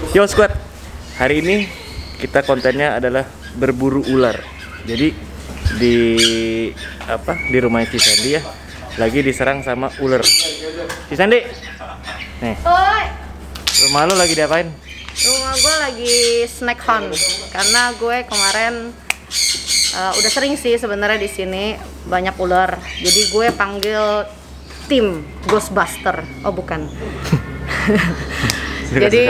Yo squad, hari ini kita kontennya adalah berburu ular. Jadi di rumah Cisandi ya, lagi diserang sama ular. Cisandi, nih. Oi, Rumah lu lagi diapain? rumah gue lagi snack hunt karena gue kemarin udah sering sih sebenarnya di sini banyak ular. Jadi gue panggil tim Ghostbuster. Oh bukan. Jadi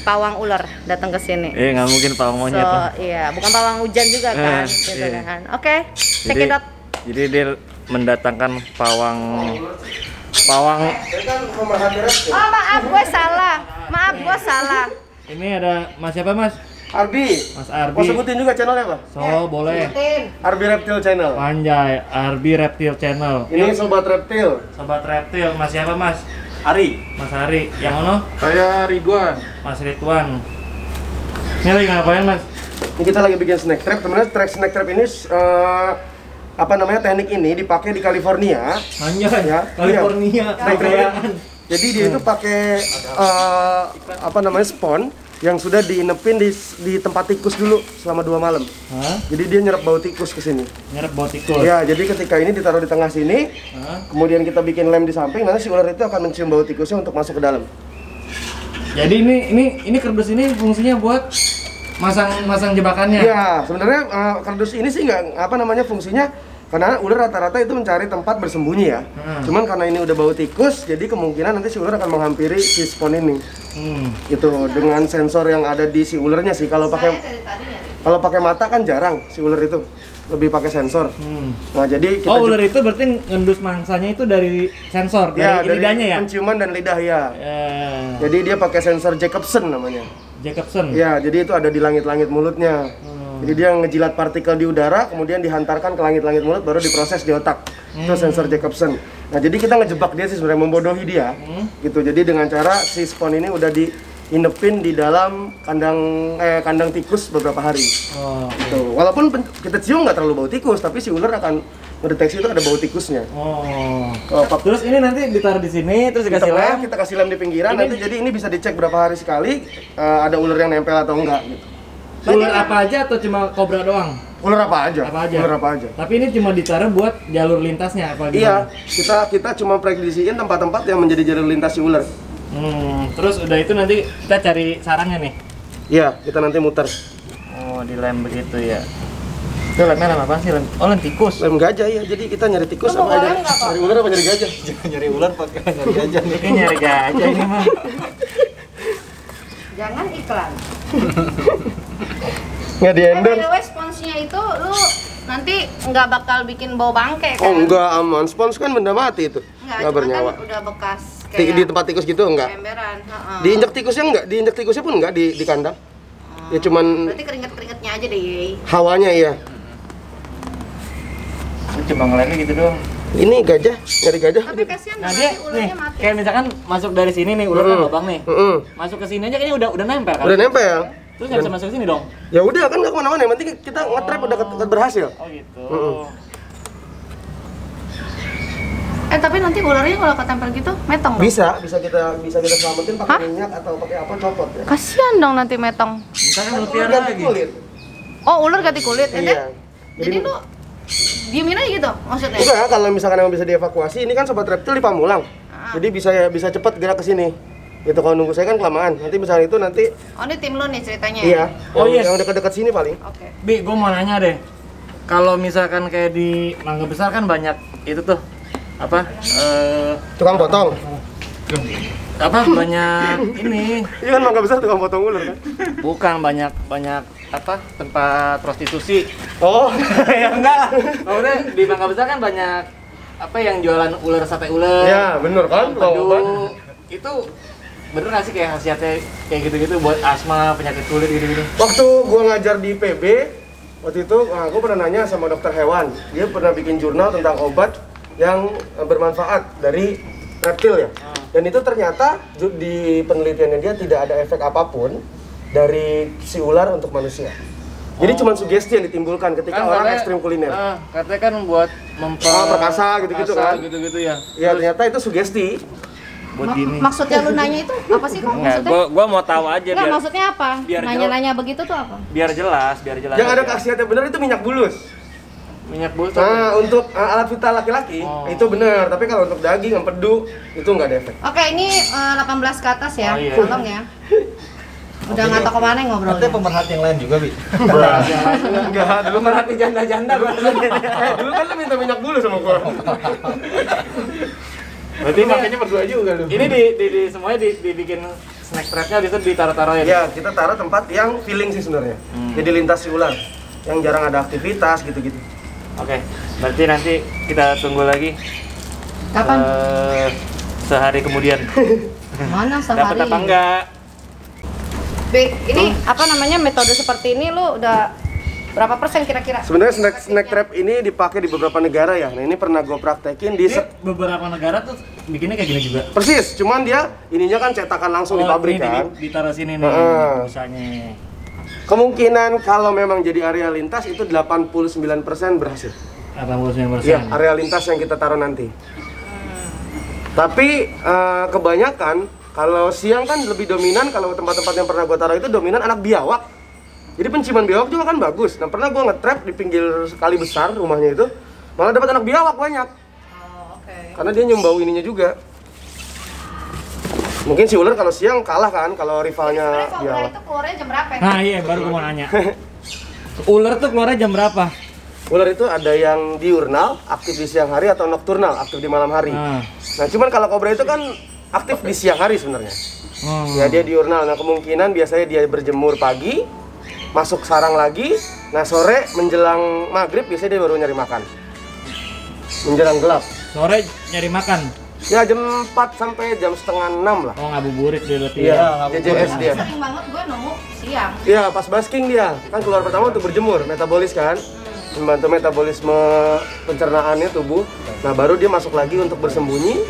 pawang ular datang ke sini. Nggak mungkin pawang monyet. Iya, bukan pawang hujan juga kan, gitu iya. kan. Oke, check it out. Jadi dia mendatangkan pawang. Oh maaf, gue salah. Maaf, gue salah. Ini ada Mas siapa Mas? Arbi. Mas Arbi. Mau sebutin juga channelnya Pak? Boleh. Arbi Reptil Channel. Panjai, Arbi Reptil Channel. Ini Sobat Reptil. Sobat Reptil, Mas siapa Mas? Ari. Mas Ari. Yang mana? Saya Ridwan. Mas Ridwan. Ini lagi ngapain Mas? Ini kita lagi bikin snack trap. Sebenarnya snack trap ini teknik ini dipakai di California. Anjay, Ya, California. Iya. Jadi dia itu pakai spon yang sudah diinepin di tempat tikus dulu selama 2 malam. Hah? Jadi dia nyerap bau tikus ke sini. Nyerap bau tikus. Ya, jadi ketika ini ditaruh di tengah sini, kemudian kita bikin lem di samping, nanti si ular itu akan mencium bau tikusnya untuk masuk ke dalam. Jadi ini kardus ini fungsinya buat masang jebakannya. Ya, sebenarnya kardus ini sih nggak fungsinya karena ular rata-rata itu mencari tempat bersembunyi ya. Cuman karena ini udah bau tikus, jadi kemungkinan nanti si ular akan menghampiri si spon ini. Gitu, dengan sensor yang ada di si ularnya sih. Kalau pakai mata kan jarang si ular itu. Lebih pakai sensor. Nah, jadi kita ular itu berarti ngendus mangsanya itu dari sensor, ya, dari lidahnya ya? Penciuman dan lidah ya. Jadi dia pakai sensor Jacobson namanya. Jacobson. Ya, jadi itu ada di langit-langit mulutnya. Jadi dia ngejilat partikel di udara, kemudian dihantarkan ke langit-langit mulut, baru diproses di otak. Itu sensor Jacobson. Nah, jadi kita ngejebak dia sih sebenarnya, membodohi dia. Gitu. Jadi dengan cara si spon ini udah diinepin di dalam kandang tikus beberapa hari. Gitu. Walaupun kita cium nggak terlalu bau tikus, tapi si ular akan mendeteksi itu ada bau tikusnya. Terus ini nanti ditaruh di sini, terus dikasih lem. Kita kasih lem di pinggiran, nanti jadi ini bisa dicek berapa hari sekali ada ular yang nempel atau enggak gitu. Ular apa aja atau cuma kobra doang? Ular apa aja? Ular apa aja. Tapi ini cuma ditaruh buat jalur lintasnya apa gitu? Iya, kita cuma prediksiin tempat-tempat yang menjadi jalur lintas si ular. Terus udah itu nanti kita cari sarangnya nih? Iya, kita nanti muter. Oh, di lem begitu ya. Itu lemnya lem apa sih? Lem tikus? Lem gajah ya, jadi kita nyari tikus apa aja? Nyari ular apa nyari gajah? Nyari ular pakai nyari gajah nih. Ini nyari gajah ini mah. Jangan iklan. Nggak di endorse. By the way, sponsnya itu lu nanti nggak bakal bikin bau bangke kan? Oh enggak, aman. Spons kan benda mati itu. Nggak bernyawa. Kan udah bekas Di tempat tikus gitu enggak? Emberan. Diinjak tikusnya enggak? Diinjak tikusnya pun enggak di kandang. Ya cuman berarti keringet-keringetnya aja deh. Hawanya iya. Coba ngelemnya gitu doang. Ini gajah, nyari gajah. Tapi kasihan nah dia nih, mati. kayak misalkan masuk dari sini nih, ular kan lubang nih. Masuk ke sini aja kayaknya udah nempel kan? Udah nempel. Terus nggak bisa masuk ke sini dong? Ya udah kan nggak kemana-mana, yang penting kita nge-trap udah berhasil. Oh gitu. Tapi nanti ularnya kalau ketempel gitu metong dong? Bisa kita selamatin pakai minyak atau pakai apa, copot ya. Kasihan dong nanti metong. Bisa kan Ular ganti kulit. Oh, ular ganti kulit. Iya. Jadi lu diemin aja gitu maksudnya? Enggak, kalau misalkan emang bisa dievakuasi, ini kan sobat reptil di Pamulang. Jadi bisa cepat gerak ke sini. Gitu, kalau nunggu saya kan kelamaan. Nanti misalnya itu nanti. Oh, ini tim lo nih ceritanya. Iya. Oh iya. Yang dekat-dekat sini paling. Oke. Bi, gue mau nanya deh. Kalau misalkan kayak di Mangga Besar kan banyak itu tuh tukang potong. Banyak ini. Iya kan Mangga Besar tukang potong ular kan? Bukan banyak tempat prostitusi. Oh, ya enggak lah. Maksudnya di Mangga Besar kan banyak yang jualan ular sate ular. ya bener kan? Aduh, itu bener nggak sih kayak khasiatnya kayak gitu-gitu buat asma, penyakit kulit gitu-gitu? Waktu gua ngajar di PB, waktu itu gua pernah nanya sama dokter hewan. Dia pernah bikin jurnal tentang obat yang bermanfaat dari reptil ya. Dan itu ternyata di penelitiannya dia tidak ada efek apapun dari si ular untuk manusia. Jadi cuma sugesti yang ditimbulkan ketika kan orang ekstrim kuliner. Katanya kan buat perkasa gitu-gitu kan. Gitu-gitu ya. Ya ternyata itu sugesti. buat gini. Maksudnya lu nanya itu apa sih kok? Enggak, Maksudnya? gua mau tahu aja Enggak, biar maksudnya apa? biar Nanya-nanya begitu tuh apa? biar jelas Yang ada aja. khasiatnya bener itu minyak bulus. Minyak bulus. Nah, untuk alat vital laki-laki itu bener, tapi kalau untuk daging, empedu itu nggak ada efek. Oke, ini 18 ke atas ya. Oh, iya. Tolong ya. Udah nggak tahu kemana ngobrolnya. Nanti pemerhati yang lain juga, Bi. Enggak, dulu Merhati janda-janda gua. dulu kan lu minta minyak bulus sama gua. Berarti Makanya berdua juga lu. ini di semuanya dibikin snack trapnya habis itu ditaruh-taruh ya. Ya, kita taruh tempat yang feeling sih sebenarnya. Jadi lintas si ular yang jarang ada aktivitas gitu-gitu. Oke, berarti nanti kita tunggu lagi. Kapan? Sehari kemudian. Mana sehari? Dapat apa enggak? Bi, ini apa namanya metode seperti ini lu udah berapa persen kira-kira? Sebenarnya snack trap ini dipakai di beberapa negara ya. Nah, ini pernah gue praktekin di Beberapa negara tuh bikinnya kayak gini juga. persis, cuman dia ininya kan cetakan langsung di pabrik ini kan. ditaruh sini nih busanya. Kemungkinan kalau memang jadi area lintas itu 89% berhasil. 89%. Iya, area lintas yang kita taruh nanti. Tapi kebanyakan kalau siang kan lebih dominan, kalau tempat-tempat yang pernah gue taruh itu dominan anak biawak. Jadi penciuman biawak juga kan bagus. Nah, pernah gue nge-trap di pinggir kali besar rumahnya itu, malah dapat anak biawak banyak. Oh, oke. Karena dia nyumbau ininya juga. Mungkin si ular kalau siang kalah kan, kalau rivalnya Sebenarnya kalau ular biawak. itu keluarnya jam berapa ya? Nah, iya baru gue mau nanya. Ular tuh keluarnya jam berapa? Ular itu ada yang diurnal, aktif di siang hari, atau nokturnal, aktif di malam hari. Nah, cuman kalau kobra itu kan aktif di siang hari sebenarnya. Ya, dia diurnal. Nah, kemungkinan biasanya dia berjemur pagi, masuk sarang lagi. Nah, sore menjelang maghrib biasanya dia baru nyari makan. Menjelang gelap. Sore nyari makan. Ya, jam 4 sampai jam setengah 6 lah. Oh, ngabuburit dia berarti. Iya, Ya. JJS dia. Sering banget gue nemu siang. Iya, pas basking dia. Kan keluar pertama untuk berjemur, metabolis kan. Membantu metabolisme pencernaannya tubuh. Nah, baru dia masuk lagi untuk bersembunyi.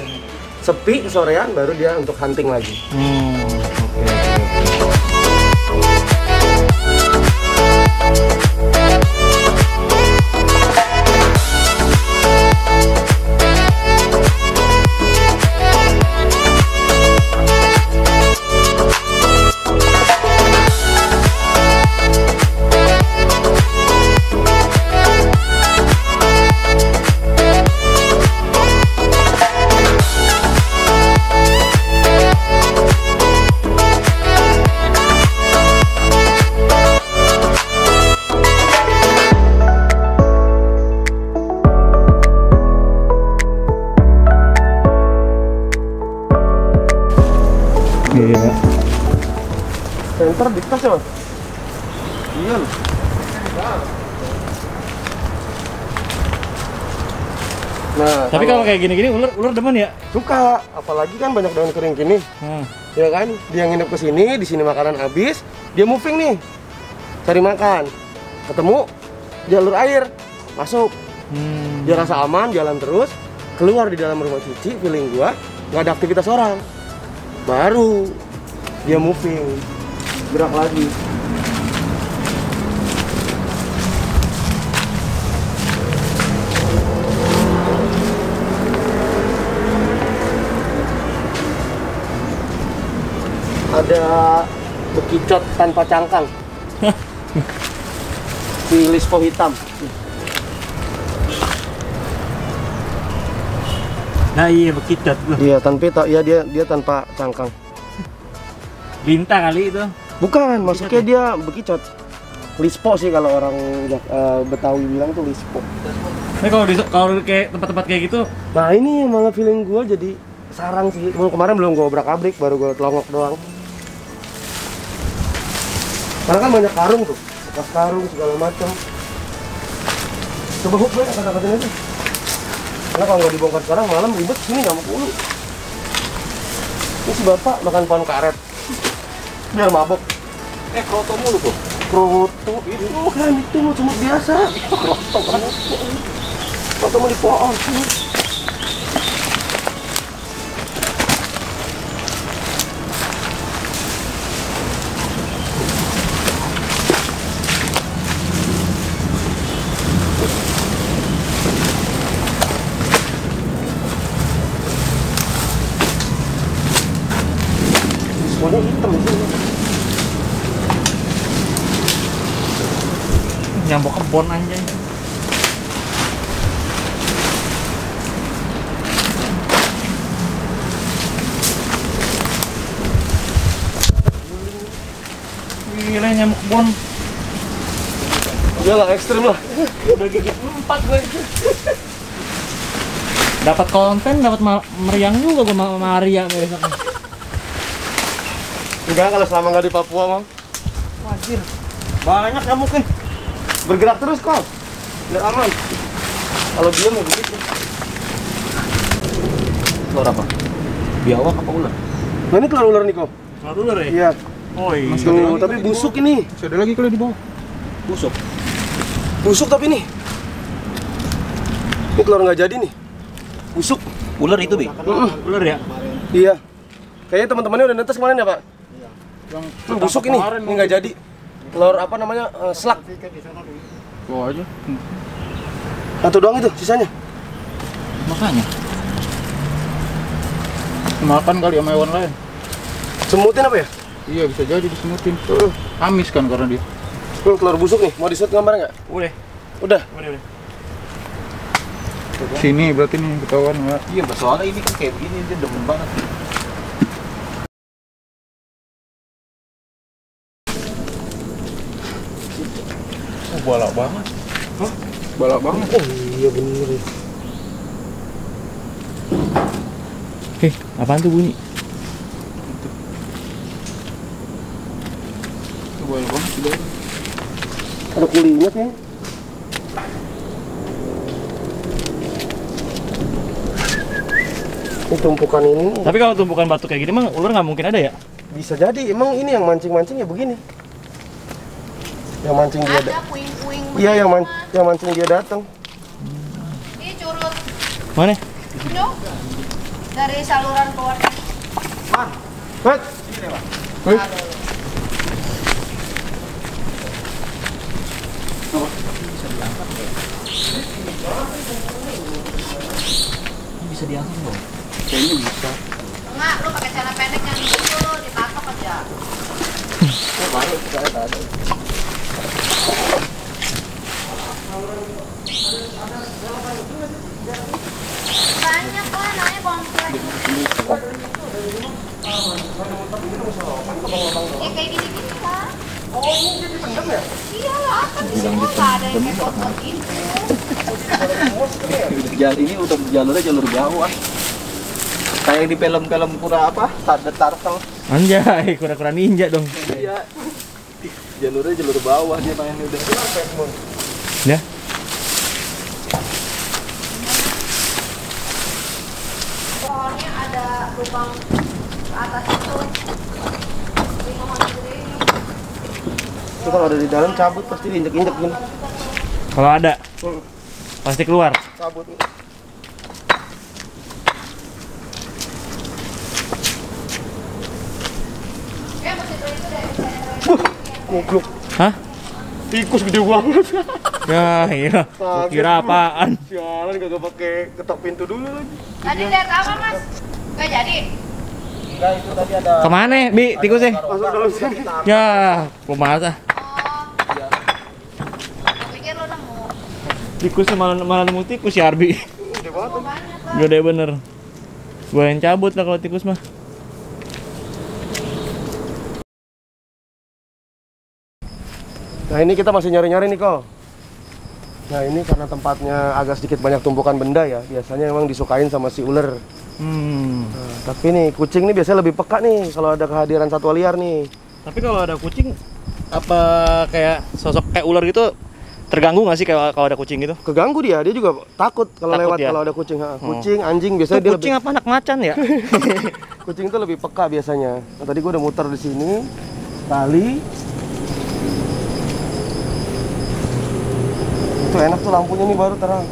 Sepi kesorean baru dia untuk hunting lagi. Iya. Center di tas ya, Mas? Iya loh. Nah, Tapi kalau kayak gini-gini ular demen ya? suka, apalagi kan banyak daun kering gini. Ya kan? Dia nginep ke sini, di sini makanan habis, dia moving nih. Cari makan. Ketemu jalur air, masuk. Dia rasa aman, jalan terus, keluar di dalam rumah Cici, feeling gua nggak ada aktivitas orang. Baru dia moving, gerak lagi. Ada bekicot tanpa cangkang. Si lispo hitam. Nah iya bekicot loh. Iya, dia tanpa cangkang. Lintah kali itu. Bukan, maksudnya dia bekicot. Lispo sih kalau orang Betawi bilang tuh lispo. Tapi kalau kayak tempat-tempat kayak gitu, Nah ini yang malah feeling gue jadi sarang sih. Kemarin belum gue obrak-abrik, baru gue telongok doang. Karena kan banyak karung tuh, bekas karung segala macam. Coba hook gue kata-katain aja. Karena kalau nggak dibongkar sekarang malam ribet sini nggak mau pulang. Ini si bapak makan pohon karet, biar mabok. Kroto mulu kok. Kroto itu kan itu mau semut biasa. Kroto kan. Kroto mau di pohon. nyamuk kebon anjing. Gila nyamuk kebon. Udah lah, ekstrim lah. Udah gigit 4 gue. Dapat konten, dapat meriang juga gue sama Maria besok. Enggak, kalau selama nggak di Papua mah. Wajir. Banyak nyamuknya. Bergerak terus kok. Biar aman. Kalau diam ya begitu. Telur apa? Biawak apa ular? Nah ini keluar ular nih kok. Keluar ular ya? Iya. Oh iya. Tuh, tapi busuk ini. Masih ada lagi kalau di bawah. Busuk. Busuk tapi nih. Ini keluar nggak jadi nih. Busuk. Ular itu, Bi? Ular ya? Iya. Kayaknya teman-temannya udah netes kemarin ya, Pak? Busuk ini nggak jadi. Telur apa namanya? Slak. Bawa aja. Satu doang itu, sisanya. Makanya. Makan kali sama hewan lain. Semutin apa ya? Iya, bisa jadi disemutin. Amis kan karena dia. Telur busuk nih, mau di-shoot gambar nggak? Udah. Udah. Udah. Sini berarti nih ketahuan nggak? Iya, soalnya ini kan kayak begini dia demen banget. Oh, balak banget. Hah? Balak banget. Oh iya bener ya. Apaan tuh bunyi? Itu balak banget sih. Ada kulinya kayaknya. Ini tumpukan ini nih. Tapi kalau tumpukan batu kayak gini mah ular nggak mungkin ada ya? Bisa jadi, emang ini yang mancing-mancing ya begini. Yang mancing dia Ada puing-puing. Iya, yang mancing dia datang. Ini curut. Mana? Itu dari saluran keluar. Wat. Wih. Bisa diangkat dong. Kayaknya bisa. Enggak, lu pakai celana pendek yang itu dipatok aja. Banyak lah, namanya komplek. Ya kayak gini-gini lah. Oh, ini dia dipendam ya? Iya lah, kan di semua nggak ada yang kayak komplek gitu. Ini udah jalurnya jalur bawah. Kayak di film-film pura apa? Thunder Turtle. Anjay, kura-kura ninja dong. Iya. Jalurnya jalur bawah dia mainnya udah. Ya. Pohonnya ada lubang ke atas itu. Di pohon gede ini. Itu kalau ada di dalam cabut pasti diinjek-injek gini. Kalau ada, pasti keluar. Cabut nih. Goblok. Hah? Tikus gede banget. Ya iya. Gua kira apaan? Sialan kagak pakai ketok pintu dulu lagi. Tadi lihat apa mas? Gak jadi? Enggak, itu tadi ada Kemana, Bi? Tikusnya? Masuk dalam sini. Ya, gua masa. Oh. Aku pikir lo nemu. Tikusnya malah nemu tikus ya, Arbi. Gede banget. Oh, banyak lah. Gede bener. Gua yang cabut lah kalau tikus mah. Nah ini kita masih nyari-nyari nih kok. Nah ini karena tempatnya agak sedikit banyak tumpukan benda ya. Biasanya emang disukain sama si ular. Nah, tapi nih kucing nih biasanya lebih peka nih kalau ada kehadiran satwa liar nih. Tapi kalau ada kucing, apa kayak sosok kayak ular gitu terganggu nggak sih kalau ada kucing gitu? Keganggu dia juga takut kalau Takut lewat ya? kalau ada kucing. Kucing, anjing biasanya Itu dia kucing lebih. apa anak macan ya? Kucing itu lebih peka biasanya. Nah, tadi gua udah muter di sini kali. Itu enak tuh lampunya nih baru terang.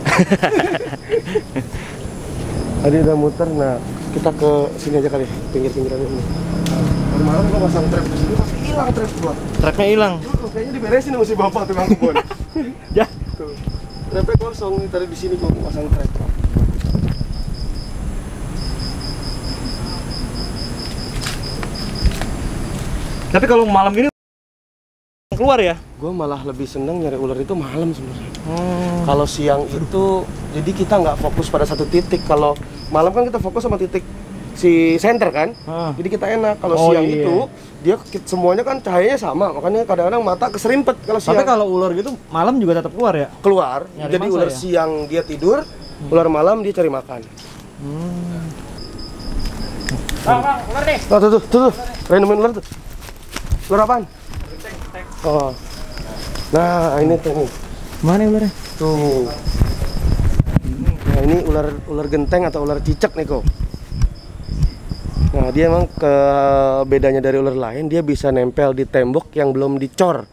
Tadi udah muter, nah kita ke sini aja kali, pinggir-pinggiran ini. Kemarin gua pasang trap di sini, tapi hilang trap gua. Trapnya hilang. Kayaknya diberesin sama si bapak tukang kebun. Ya. Tuh, trapnya kosong nih, tadi di sini gua pasang trap. Tapi kalau malam gini keluar ya? Gue malah lebih seneng nyari ular itu malam sebenarnya. Kalau siang itu, jadi kita nggak fokus pada satu titik. Kalau malam kan kita fokus sama titik si center kan, jadi kita enak. Kalau siang itu, dia semuanya kan cahayanya sama, makanya kadang-kadang mata keserimpet kalau siang. Tapi kalau ular gitu malam juga tetap keluar ya? Keluar, Nyari jadi mangsa ular ya? siang dia tidur, ular malam dia cari makan. Ular deh. Oh, tuh, Ren nemuin ular tuh. Ular apaan? Oh, nah ini tuh nih. Mana ularnya? Tuh. Nah ini ular genteng atau ular cicak nih kok. Nah dia emang bedanya dari ular lain, dia bisa nempel di tembok yang belum dicor,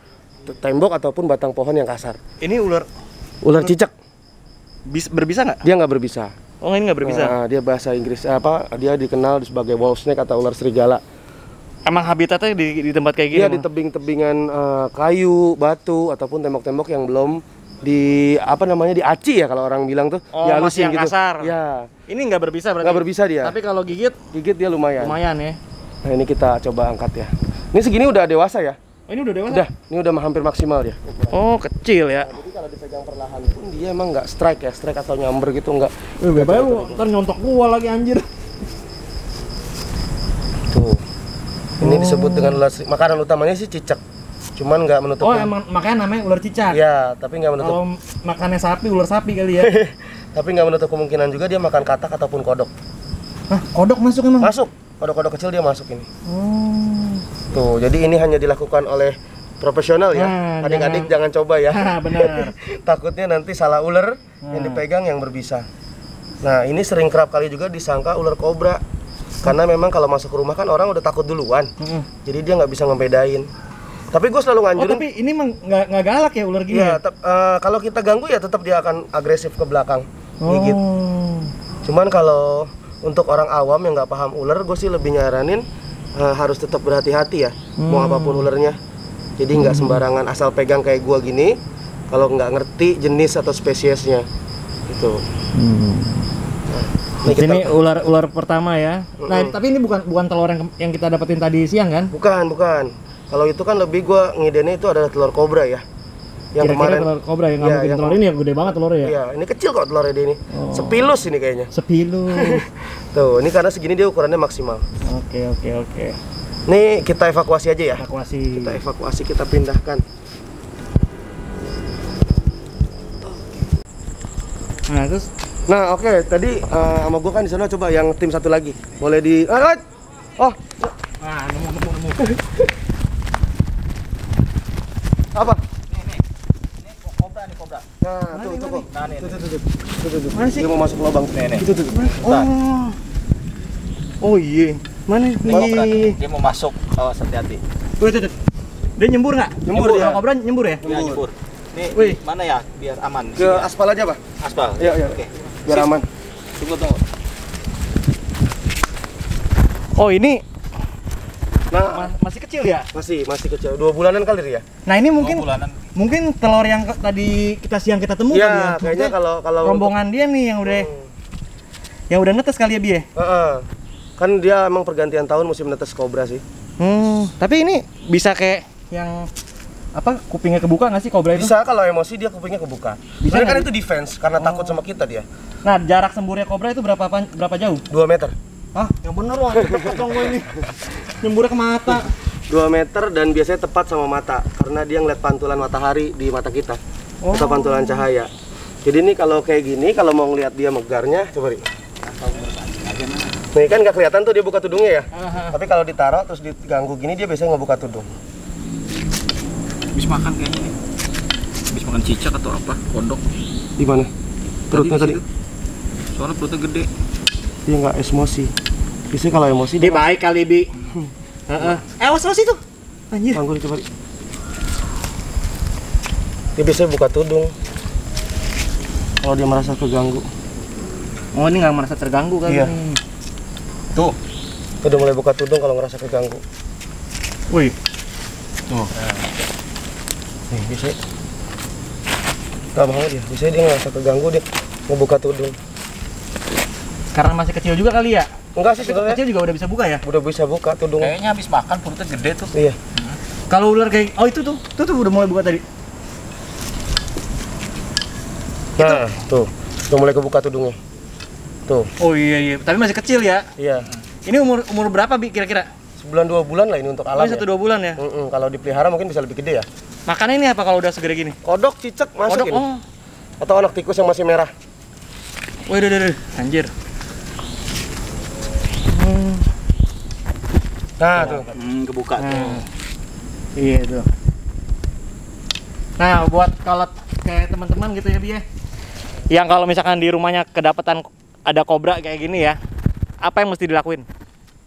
tembok ataupun batang pohon yang kasar. Ini ular Cicak. berbisa nggak? Dia nggak berbisa. Oh ini nggak berbisa? Nah, dia bahasa Inggris dia dikenal sebagai wolf snake atau ular serigala. Emang habitatnya di tempat kayak gini? Dia di tebing-tebingan kayu, batu ataupun tembok-tembok yang belum diaci ya kalau orang bilang tuh. Oh, dihalusin masih yang gitu. kasar. Ya. Ini nggak berbisa berarti? Nggak berbisa dia. Tapi kalau gigit Gigit dia lumayan. ya. Nah ini kita coba angkat ya. Ini segini udah dewasa ya? Oh, ini udah dewasa? Udah, ini udah hampir maksimal dia. Oh kecil ya? Jadi kalau dipegang perlahan pun dia emang nggak strike atau nyamber gitu nggak. Bebek lu ntar nyontok gua lagi anjir. Tuh. Ini disebut dengan ular makanan utamanya sih cicak. Cuman nggak menutup. Oh emang makanya namanya ular cicak? Ya, tapi nggak menutup. Kalau makannya sapi, ular sapi kali ya? Tapi nggak menutup kemungkinan juga dia makan katak ataupun kodok. Hah? Kodok masuk emang? Masuk. Kodok-kodok kecil dia masuk ini. Tuh, jadi ini hanya dilakukan oleh profesional ya. Nah, Adik-adik jangan coba ya. Benar. Takutnya nanti salah ular yang dipegang yang berbisa. Nah, ini sering kerap kali juga disangka ular kobra. Karena memang kalau masuk ke rumah kan orang udah takut duluan. Jadi dia nggak bisa ngebedain. Tapi gue selalu nganjurin. Oh, tapi ini emang nggak galak ya ular gini? Iya, kalau kita ganggu ya tetap dia akan agresif ke belakang, gigit. Cuman kalau untuk orang awam yang nggak paham ular, gue sih lebih nyaranin harus tetap berhati-hati ya, mau apapun ularnya. Jadi nggak sembarangan asal pegang kayak gua gini, kalau nggak ngerti jenis atau spesiesnya, gitu. Nah, ini ular pertama ya. Nah, tapi ini bukan telur yang kita dapetin tadi siang kan? Bukan. Kalau itu kan lebih gua ngidennya itu adalah telur kobra ya. Yang Kira-kira kemarin telur kobra yang nggak mungkin telur ini ya, gede banget telurnya ya? Iya, ini kecil kok telurnya dia ini. Sepilus ini kayaknya. Sepilus. Tuh, ini karena segini dia ukurannya maksimal. Oke. Nih kita evakuasi aja ya. Evakuasi. Kita evakuasi, kita pindahkan. Nah, terus Oke, tadi sama gua kan di sana coba yang tim satu lagi. Boleh di Oh, nemu. apa? Ini kobra. Nah, tuh. Nah, nih. Tuh. Mana sih? Dia mau masuk lubang. Nih. Itu tuh. Oh iya. Mana Kobra. nih? Dia mau masuk, awas hati-hati. Tuh. Dia nyembur nggak? Nyembur dia. Kalau kobra nyembur ya? Dia nyebur. Nih, Wih. mana ya biar aman? Ke aspal aja, Pak. Aspal. Iya. Oke. Biar aman. Tunggu. Oh ini Nah, masih kecil ya? masih kecil. 2 bulanan kali ya. Nah ini Mungkin mungkin telur yang tadi siang kita temukan Iya, ya. kayaknya kalau rombongan dia nih yang udah netes kali ya Bi ya? Kan dia emang pergantian tahun musim netes kobra sih. Tapi ini bisa kayak yang kupingnya kebuka nggak sih kobra itu? Bisa kalau emosi dia kupingnya kebuka. Bisa Soalnya kan nggak? itu defense karena takut sama kita dia. Nah jarak semburnya kobra itu berapa jauh? 2 meter. Ah yang bener loh, tepat dong gue ini. Nyemburnya ke mata. 2 meter dan biasanya tepat sama mata karena dia ngeliat pantulan matahari di mata kita. Atau pantulan cahaya. Jadi ini kalau kayak gini, kalau mau ngeliat dia megarnya, coba Ri. Nih kan nggak kelihatan tuh dia buka tudungnya ya. Tapi kalau ditaruh terus diganggu gini dia biasanya nggak buka tudung. Habis makan kayaknya nih. Habis makan cicak atau apa? Kodok. Di mana? Perutnya tadi. Soalnya perutnya gede. Dia nggak emosi. Biasanya kalau emosi Dia baik kali Bi. Awas itu. Anjir. Panggul coba. Dia biasanya buka tudung. Kalau dia merasa keganggu. Oh ini nggak merasa terganggu kali Iya. nih. Tuh. Udah mulai buka tudung kalau ngerasa keganggu. Wih. Tuh. Nih biasanya. Gak mau dia. Biasanya dia ngerasa keganggu dia mau buka tudung. Karena masih kecil juga kali ya? Enggak sih sebenarnya. Kecil juga udah bisa buka ya? Udah bisa buka tudung. Kayaknya habis makan perutnya gede tuh. Iya. Kalau ular kayak oh itu tuh udah mulai buka tadi. Nah, tuh mulai kebuka tudungnya. Tuh. Oh iya, tapi masih kecil ya. Iya. Ini umur berapa Bi kira-kira? Sebulan 2 bulan lah ini untuk alam. Oh, 1-2 bulan ya. Kalau dipelihara mungkin bisa lebih gede ya. Makannya ini apa kalau udah segede gini? Kodok, cicak masuk Kodok, ini. oh. Atau anak tikus yang masih merah. Wih, anjir. Nah, tuh. Kebuka tuh. Iya tuh. Nah, buat kalau kayak teman-teman gitu ya, Bi ya. Yang kalau misalkan di rumahnya kedapatan ada kobra kayak gini ya, apa yang mesti dilakuin?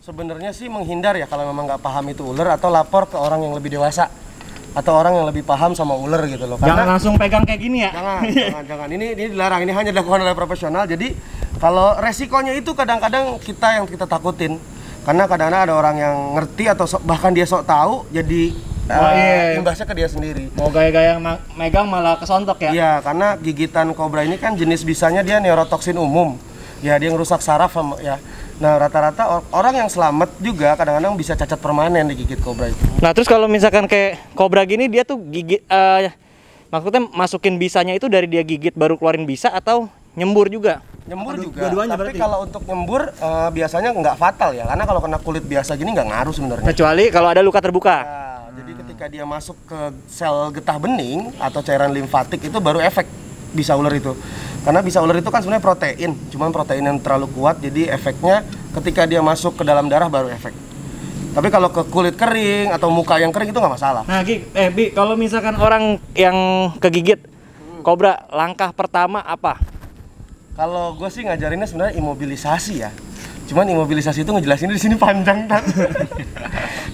Sebenarnya sih menghindar ya kalau memang nggak paham itu ular, atau lapor ke orang yang lebih dewasa atau orang yang lebih paham sama ular gitu loh. Jangan langsung pegang kayak gini ya. Jangan. Ini dilarang. Ini hanya dilakukan oleh profesional. Jadi kalau resikonya itu kadang-kadang kita yang kita takutin. Karena kadang-kadang ada orang yang ngerti atau bahkan dia sok tahu, jadi imbasnya ke dia sendiri. Mau gaya-gaya megang malah kesontok ya? Iya, karena gigitan kobra ini kan jenis bisanya dia neurotoksin umum. Ya, dia ngerusak saraf ya. Nah, rata-rata orang yang selamat juga kadang-kadang bisa cacat permanen digigit kobra itu. Nah, terus kalau misalkan kayak kobra gini dia tuh gigit maksudnya masukin bisanya itu dari dia gigit baru keluarin bisa atau nyembur juga? Nyembur juga, tapi kalau untuk nyembur biasanya nggak fatal ya, karena kalau kena kulit biasa gini nggak ngaruh sebenarnya. Kecuali kalau ada luka terbuka. Nah, jadi ketika dia masuk ke sel getah bening atau cairan limfatik itu baru efek bisa ular itu. Karena bisa ular itu kan sebenarnya protein, cuman protein yang terlalu kuat, jadi efeknya ketika dia masuk ke dalam darah baru efek. Tapi kalau ke kulit kering atau muka yang kering itu nggak masalah. Nah, Bi, kalau misalkan orang yang kegigit kobra, langkah pertama apa? Kalau gue sih ngajarinnya sebenarnya imobilisasi ya. Cuman imobilisasi itu ngejelasin di sini panjang kan.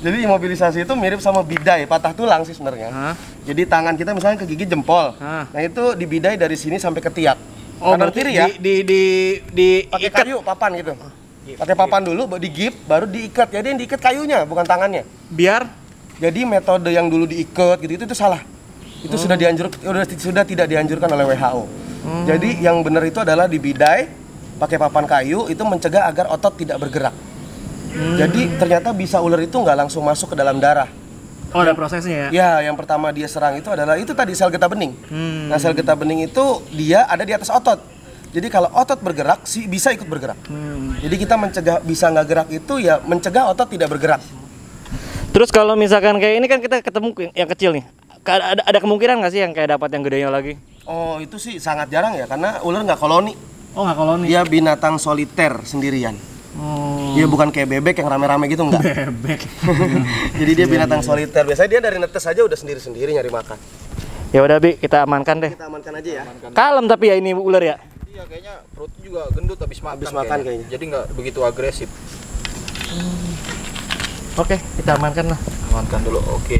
Jadi imobilisasi itu mirip sama bidai, patah tulang sih sebenarnya. Jadi tangan kita misalnya kegigit jempol. Nah, itu dibidai dari sini sampai ke tiak. Oh, kanan kiri ya. Di pakai kayu papan gitu. Pakai papan dulu, digip, baru diikat. Jadi yang diikat kayunya, bukan tangannya. Biar jadi metode yang dulu diikat gitu itu salah. Itu sudah tidak dianjurkan oleh WHO. Jadi yang benar itu adalah dibidai pakai papan kayu, itu mencegah agar otot tidak bergerak. Jadi ternyata bisa ular itu nggak langsung masuk ke dalam darah. Oh, ada prosesnya ya? Ya, yang pertama dia serang itu adalah itu tadi sel getah bening. Nah, sel getah bening itu dia ada di atas otot. Jadi kalau otot bergerak, bisa ikut bergerak. Jadi kita mencegah bisa nggak gerak itu ya mencegah otot tidak bergerak. Terus kalau misalkan kayak ini kan kita ketemu yang kecil nih, ada kemungkinan nggak sih yang kayak dapat yang gedenya lagi? Oh, itu sih sangat jarang ya, karena ular nggak koloni. Oh, nggak koloni? Dia binatang soliter sendirian. Dia bukan kayak bebek yang rame-rame gitu, enggak. Bebek. Jadi dia binatang soliter. Biasanya dia dari netes aja udah sendiri-sendiri nyari makan. Ya udah, Bi, kita amankan deh. Kita amankan aja ya. Kalem tapi ya ini ular ya. Iya, kayaknya perutnya juga gendut habis makan kayaknya. Jadi nggak begitu agresif. Oke, kita amankan lah. Amankan dulu, oke.